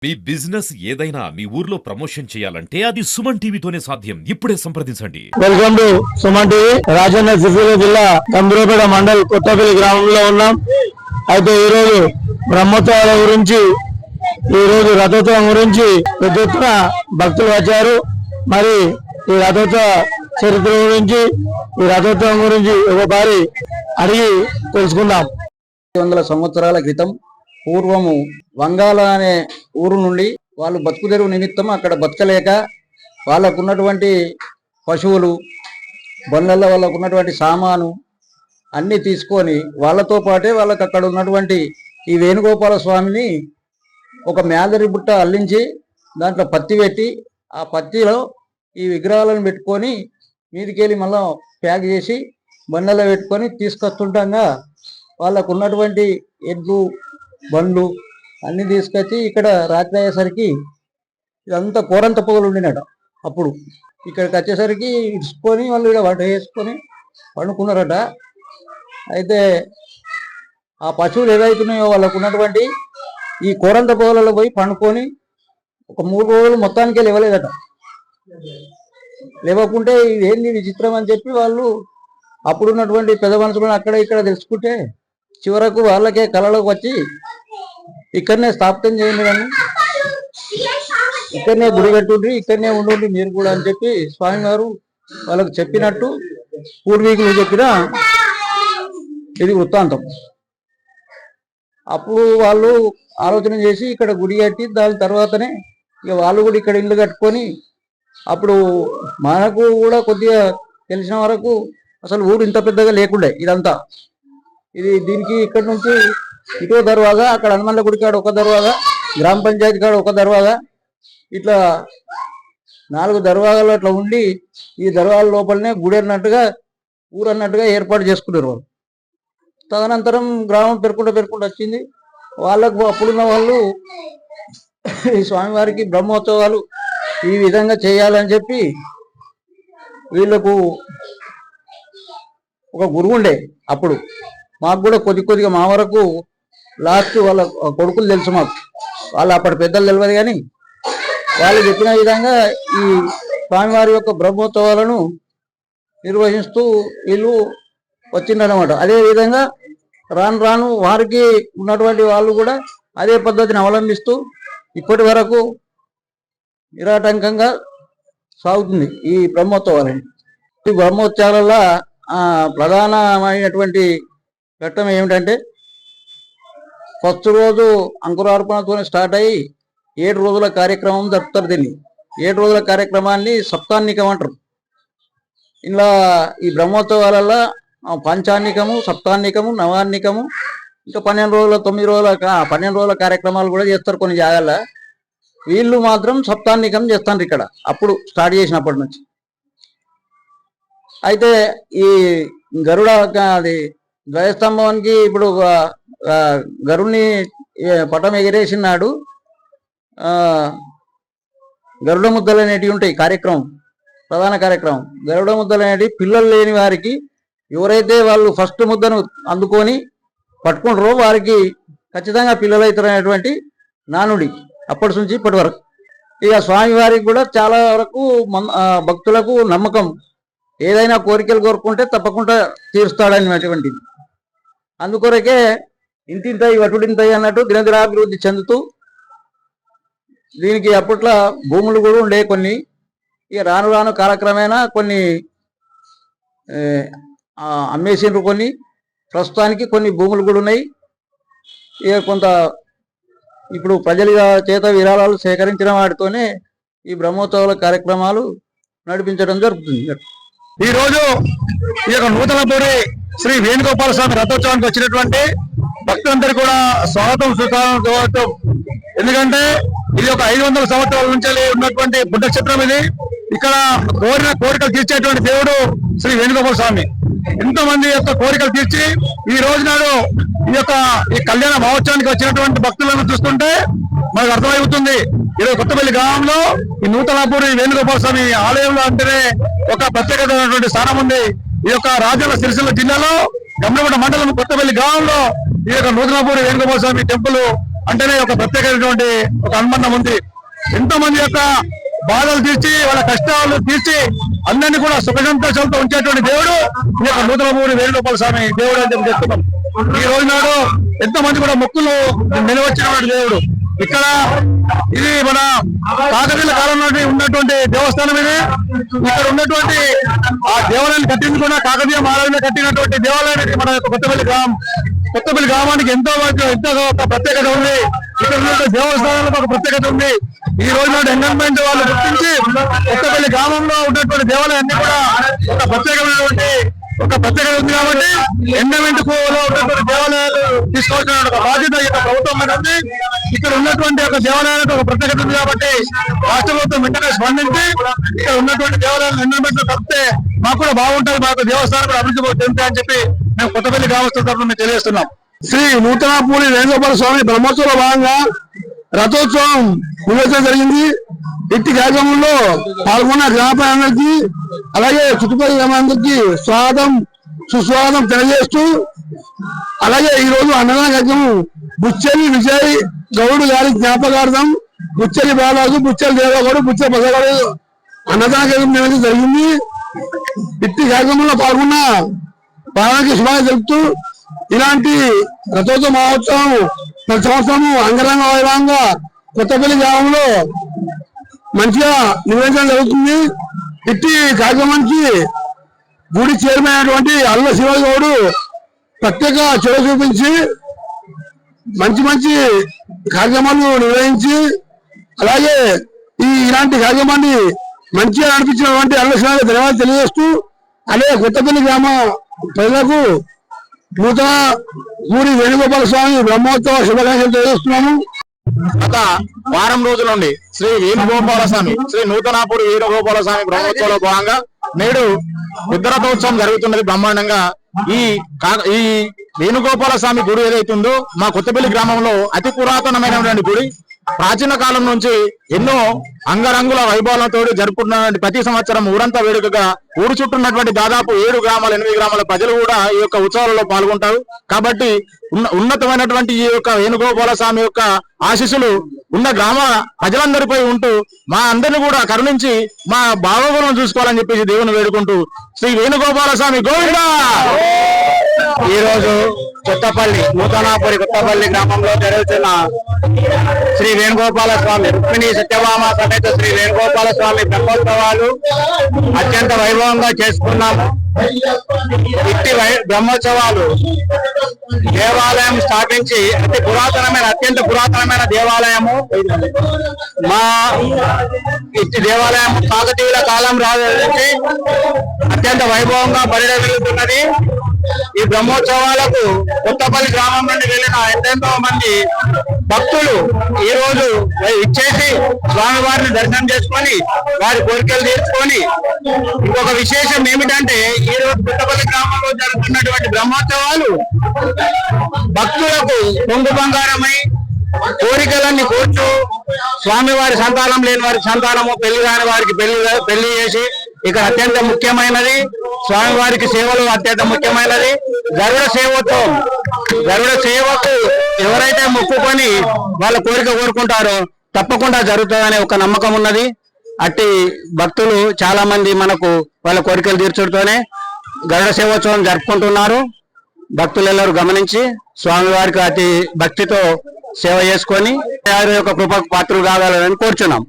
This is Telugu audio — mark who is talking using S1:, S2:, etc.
S1: మీ బిజినెస్ ఏదైనా మీ ఊర్లో ప్రమోషన్ చేయాలంటే అది సుమన్ టీవీతోనే సాధ్యం. ఇప్పుడే సంప్రదించండి.
S2: Welcome to Suman TV. Rajanna Sircilla జిల్లా గంభీరపేట మండల్ కొత్తపల్లి గ్రామంలో ఉన్నాం. అయితే ఈ రోజు బ్రహ్మోత్సవాల గురించి, ఈ రోజు రథోత్సవం గురించి పెద్ద ఎత్తున భక్తులు వచ్చారు. మరి ఈ రథోత్సవ చరిత్ర గురించి, ఈ రథోత్సవం గురించి ఒకసారి అడిగి తెలుసుకుందాం.
S3: 100 సంవత్సరాల క్రితం పూర్వము వంగాల అనే ఊరు నుండి వాళ్ళు బతుకుదెరువు నిమిత్తం అక్కడ బతకలేక వాళ్ళకున్నటువంటి పశువులు, బండ్లలో వాళ్ళకున్నటువంటి సామాను అన్నీ తీసుకొని వాళ్ళతో పాటే వాళ్ళకి అక్కడ ఉన్నటువంటి ఈ వేణుగోపాల స్వామిని ఒక మేదరి బుట్ట అల్లించి దాంట్లో పత్తి పెట్టి ఆ పత్తిలో ఈ విగ్రహాలను పెట్టుకొని మీదికెళ్ళి మళ్ళీ ప్యాక్ చేసి బండ్లలో పెట్టుకొని తీసుకొస్తుండగా వాళ్ళకు ఉన్నటువంటి ఎడ్లు, బండ్లు అన్ని తీసుకొచ్చి ఇక్కడ రాత్రి అయ్యేసరికి ఇదంతా కోరంత పొగలు ఉండినట. అప్పుడు ఇక్కడికి వచ్చేసరికి ఇసుకొని వాళ్ళు ఇక్కడ వంట వేసుకొని పండుకున్నారట. అయితే ఆ పశువులు ఏదైతున్నాయో వాళ్ళకు ఉన్నటువంటి ఈ కోరంత పొగలలో పోయి పండుకొని ఒక 3 రోజులు మొత్తానికి లేవలేదట. లేవకుంటే ఇదేంది విచిత్రం అని చెప్పి వాళ్ళు అప్పుడున్నటువంటి పెద్ద మనుషులను అక్కడ ఇక్కడ తెలుసుకుంటే చివరకు వాళ్ళకే కళలోకి వచ్చి ఇక్కడనే స్థాపితం చేయండి, కానీ ఇక్కడనే గుడి కట్టుండ్రి, ఇక్కడనే ఉండండి మీరు కూడా అని చెప్పి స్వామివారు వాళ్ళకు చెప్పినట్టు పూర్వీకులు చెప్పిన ఇది వృత్తాంతం. అప్పుడు వాళ్ళు ఆలోచన చేసి ఇక్కడ గుడి కట్టి దాని తర్వాతనే ఇక వాళ్ళు కూడా ఇక్కడ ఇల్లు కట్టుకొని, అప్పుడు మనకు కూడా కొద్దిగా తెలిసిన వరకు అసలు ఊరు ఇంత పెద్దగా లేకుండే ఇదంతా. ఇది దీనికి ఇక్కడ నుంచి ఇటో దర్వాజా, అక్కడ హనుమన్ల గుడి కాడ ఒక దర్వాజా, గ్రామ పంచాయతీ కాడ ఒక దర్వాజా, ఇట్లా 4 దర్వాజాలు అట్లా ఉండి ఈ దర్వాజాల లోపలనే గుడి అన్నట్టుగా ఊరు అన్నట్టుగా ఏర్పాటు చేసుకున్నారు వాళ్ళు. తదనంతరం గ్రామం పెరుకుంటూ వచ్చింది. వాళ్ళకు అప్పుడున్న వాళ్ళు ఈ స్వామివారికి బ్రహ్మోత్సవాలు ఈ విధంగా చేయాలని చెప్పి వీళ్ళకు ఒక గురువు ఉండే. అప్పుడు మాకు కూడా కొద్దిగా మా వరకు లాస్ట్ వాళ్ళ కొడుకులు తెలుసు మాకు, వాళ్ళు అప్పటి పెద్దలు తెలియదు, కానీ వాళ్ళు చెప్పిన విధంగా ఈ స్వామివారి యొక్క బ్రహ్మోత్సవాలను నిర్వహిస్తూ వీళ్ళు వచ్చిందనమాట. అదేవిధంగా రాను వారికి ఉన్నటువంటి వాళ్ళు కూడా అదే పద్ధతిని అవలంబిస్తూ ఇప్పటి వరకు నిరాటంకంగా సాగుతుంది ఈ బ్రహ్మోత్సవాలని. ఈ బ్రహ్మోత్సవాలలో ప్రధానమైనటువంటి ఘట్టం ఏమిటంటే, ఫస్ట్ రోజు అంకురార్పణతో స్టార్ట్ అయ్యి 7 రోజుల కార్యక్రమం జరుపుతారు. దీన్ని 7 రోజుల కార్యక్రమాన్ని సప్తాన్నికం అంటారు. ఇలా ఈ బ్రహ్మోత్సవాలలో పంచాన్నికము, సప్తాన్నికము, నవాన్నికము, ఇంకా 12 రోజుల 12 రోజుల కార్యక్రమాలు కూడా చేస్తారు కొన్ని జాగాల. వీళ్ళు మాత్రం సప్తాన్నికం చేస్తారు ఇక్కడ అప్పుడు స్టార్ట్ చేసినప్పటి నుంచి. అయితే ఈ గరుడ అది ధ్వజస్తంభానికి ఇప్పుడు గరుడిని పటం ఎగిరేసినాడు. గరుడ ముద్దలు అనేటివి ఉంటాయి కార్యక్రమం, ప్రధాన కార్యక్రమం. గరుడ ముద్దలు అనేటివి పిల్లలు లేని వారికి, ఎవరైతే వాళ్ళు ఫస్ట్ ముద్దను అందుకొని పట్టుకుంటారో వారికి ఖచ్చితంగా పిల్లలు అవుతారనేటువంటి నానుడి అప్పటి నుంచి ఇప్పటి వరకు. ఇక స్వామివారికి కూడా చాలా వరకు భక్తులకు నమ్మకం, ఏదైనా కోరికలు కోరుకుంటే తప్పకుండా తీరుస్తాడనేటువంటిది. అందుకొరకే ఇంతింతాయి వటుడింతాయి అన్నట్టు దినదినాభివృద్ధి చెందుతూ దీనికి అప్పట్లో భూములు కూడా ఉండే కొన్ని. ఇక రాను కాలక్రమేణా కొన్ని అమ్మేసిండ్రు, కొన్ని ప్రస్తుతానికి కొన్ని భూములు కూడా ఉన్నాయి. ఇక కొంత ఇప్పుడు ప్రజల చేత విరాళాలు సేకరించిన వాటితోనే ఈ బ్రహ్మోత్సవాల కార్యక్రమాలు నడిపించడం జరుగుతుంది.
S2: ఈ రోజు ఈ యొక్క నూతనపూడి శ్రీ వేణుగోపాల స్వామి రథోత్సవానికి వచ్చినటువంటి భక్తులందరూ కూడా స్వాగతం సుస్వాగతం. ఎందుకంటే ఇది ఒక 500 సంవత్సరాల నుంచి ఉన్నటువంటి పుణ్యక్షేత్రం. ఇది ఇక్కడ కోరిన కోరికలు తీర్చేటువంటి దేవుడు శ్రీ వేణుగోపాల స్వామి. ఎంతో మంది యొక్క కోరికలు తీర్చి ఈ రోజు నాడు ఈ కళ్యాణ మహోత్సవానికి వచ్చినటువంటి భక్తులను చూస్తుంటే మనకు అర్థమవుతుంది. ఈరోజు కొత్తపల్లి గ్రామంలో ఈ నూతనపూడి వేణుగోపాల స్వామి ఆలయంలో అంటేనే ఒక ప్రత్యేకమైనటువంటి స్థానం ఉంది. ఈ యొక్క రాజన్న సిరిసిల్ల జిల్లాలో గంభీరపేట మండలం కొత్తపల్లి గ్రామంలో ఈ యొక్క నూతనపూడి వేణుగోపాల స్వామి టెంపుల్ అంటేనే ఒక ప్రత్యేకమైనటువంటి ఒక అనుబంధం ఉంది. ఎంతో మంది యొక్క బాధలు తీర్చి వాళ్ళ కష్టాలు తీర్చి అందరినీ కూడా సుఖ సంతోషాలతో ఉంచేటువంటి దేవుడు ఈ యొక్క నూతనపూడి వేణుగోపాల స్వామి దేవుడు అని చెప్పి చెప్తున్నాం. ఈ రోజు నాడు ఎంతో మంది కూడా మొక్కులు నిలవచ్చినటువంటి దేవుడు. ఇక్కడ ఇది మన కాకతీయుల కాలంలో ఉన్నటువంటి దేవస్థానం ఇది. ఇక్కడ ఉన్నటువంటి ఆ దేవాలయాన్ని కట్టింది కూడా కాకతీయ మహారాజులు కట్టినటువంటి దేవాలయానికి మన యొక్క కొత్తపల్లి గ్రామానికి ఎంతో ఒక ప్రత్యేకత ఉంది. ఇక్కడ ఉన్న దేవస్థానాలకు ఒక ప్రత్యేకత ఉంది. ఈ రోజు నాడు ఎంగన్మెంట్ వాళ్ళు గుర్తించి కొత్తపల్లి గ్రామంలో ఉన్నటువంటి దేవాలయాన్ని కూడా ఒక ప్రత్యేకత ఉంది కాబట్టి ఎండమెంట్ లో ఉన్నటువంటి దేవాలయాలు తీసుకోవాల్సిన ఒక బాధ్యత ఈ యొక్క ప్రభుత్వం మీద ఉంది. ఇక్కడ ఉన్నటువంటి ఒక దేవాలయాలకు ఒక ప్రత్యేకత ఉంది కాబట్టి రాష్ట్ర ప్రభుత్వం వెంటనే స్పందించి ఇక్కడ ఉన్నటువంటి దేవాలయాలు ఎండమెంట్ లో కలిపితే మాకు కూడా బాగుంటుంది, మాకు దేవస్థానం కూడా అభివృద్ధి చెందుతాయి అని చెప్పి మేము కొత్తపల్లి గ్రామస్తుల తరఫున మేము తెలియజేస్తున్నాం. శ్రీ నూతనపూడి వేణుగోపాల స్వామి బ్రహ్మోత్సవంలో భాగంగా రథోత్సవం నిర్వహించడం జరిగింది. ఇట్టి కార్యక్రమంలో పాల్గొన్న గ్రామ ప్రజలందరికీ అలాగే చుట్టుపక్కల గ్రామాలందరికీ స్వాగతం సుస్వాగతం తెలియజేస్తూ అలాగే ఈ రోజు అన్నదాన కార్యక్రమం బుచ్చెలి విజయ్ గౌడ్ గారి జ్ఞాపకార్థం బుచ్చెలి బాలాజు, బుచ్చెలి దేవగౌడు, బుచ్చెలి బసగౌడు అన్నదాన కార్యక్రమం నిర్వహించడం జరిగింది. ఇట్టి కార్యక్రమంలో పాల్గొన్న పాలనకి శుభాకాంక్షలు తెలుపుతూ ఇలాంటి రథోత్సవ మహోత్సవం ప్రతి సంవత్సరము అంగరంగ వైభవంగా కొత్తపల్లి గ్రామంలో మంచిగా నిర్వహించడం జరుగుతుంది. ఇట్టి కార్యక్రమానికి గుడి చైర్మన్ అయినటువంటి అల్ల శివగౌడు ప్రత్యేక చొరవ చూపించి మంచి కార్యక్రమాలు నిర్వహించి అలాగే ఇలాంటి కార్యక్రమాన్ని మంచిగా నడిపించినటువంటి అల్ల శివగౌడు ధన్యవాదాలు తెలియజేస్తూ అలాగే కొత్తపల్లి గ్రామ ప్రజలకు నూతనపూడి వేణుగోపాల స్వామి బ్రహ్మోత్సవ శుభాకాంక్షలు తెలియజేస్తున్నాము.
S4: గత వారం రోజుల నుండి శ్రీ నూతనపూడి వేణుగోపాల స్వామి బ్రహ్మోత్సవంలో భాగంగా నేడు రుద్రరథోత్సవం జరుగుతున్నది బ్రహ్మాండంగా. ఈ వేణుగోపాల స్వామి గుడి ఏదైతుందో మా కొత్తపల్లి గ్రామంలో అతి పురాతనమైనటువంటి గుడి. ప్రాచీన కాలం నుంచి ఎన్నో అంగరంగుల వైభవాలతో జరుపుకున్నటువంటి ప్రతి సంవత్సరం ఊరంతా వేడుకగా ఊరు చుట్టూన్నటువంటి దాదాపు 7 గ్రామాల 8 గ్రామాల ప్రజలు కూడా ఈ యొక్క ఉత్సవాలలో పాల్గొంటారు. కాబట్టి ఉన్నతమైనటువంటి ఈ యొక్క వేణుగోపాల స్వామి యొక్క ఆశీస్సులు ఉన్న గ్రామ ప్రజలందరిపై ఉంటూ మా అందరిని కూడా కరుణించి మా బాగోగులను చూసుకోవాలని చెప్పేసి దేవుని వేడుకుంటూ శ్రీ వేణుగోపాల స్వామి గోవిందా. ఈ రోజు నూతనపూడి కొత్తపల్లి గ్రామంలో జరుగుతున్న శ్రీ వేణుగోపాల స్వామి రుక్మిణి సత్యభామ సమేత శ్రీ వేణుగోపాల స్వామి బ్రహ్మోత్సవాలు అత్యంత వైభవంగా చేసుకున్నాము. ఇట్టి బ్రహ్మోత్సవాలు దేవాలయం స్థాపించి అత్యంత పురాతనమైన దేవాలయము. మా ఇట్టి దేవాలయం కాకతీయుల కాలం రాజు అత్యంత వైభవంగా పరిణమిల్లుతున్నది. ఈ బ్రహ్మోత్సవాలకు కొత్తపల్లి గ్రామం నుండి వెళ్ళిన ఎంతెంతో మంది భక్తులు ఈ రోజు ఇచ్చేసి స్వామివారిని దర్శనం చేసుకొని వారి కోరికలు తీర్చుకొని, ఇంకొక విశేషం ఏమిటంటే ఈ రోజు కొత్తపల్లి గ్రామంలో జరుగుతున్నటువంటి బ్రహ్మోత్సవాలు భక్తులకు పొంగు బంగారమై కోరికలన్నీ కోర్చు స్వామివారి సంతానం లేని వారికి సంతానము, పెళ్లి కాని వారికి పెళ్లి చేసి ఇక్కడ అత్యంత ముఖ్యమైనది స్వామివారికి సేవలు అత్యంత ముఖ్యమైనది. గరుడ సేవకు ఎవరైతే మొక్కుకొని వాళ్ళ కోరిక కోరుకుంటారో తప్పకుండా జరుగుతుందనే ఒక నమ్మకం ఉన్నది. అట్టి భక్తులు చాలా మంది మనకు వాళ్ళ కోరికలు తీర్చడంతోనే గరుడ సేవోత్సవం జరుపుకుంటున్నారు. భక్తులెల్లరూ గమనించి స్వామివారికి అతి భక్తితో సేవ చేసుకొని వారి యొక్క కృపకు పాత్రలు కావాలని కోరుచున్నాం.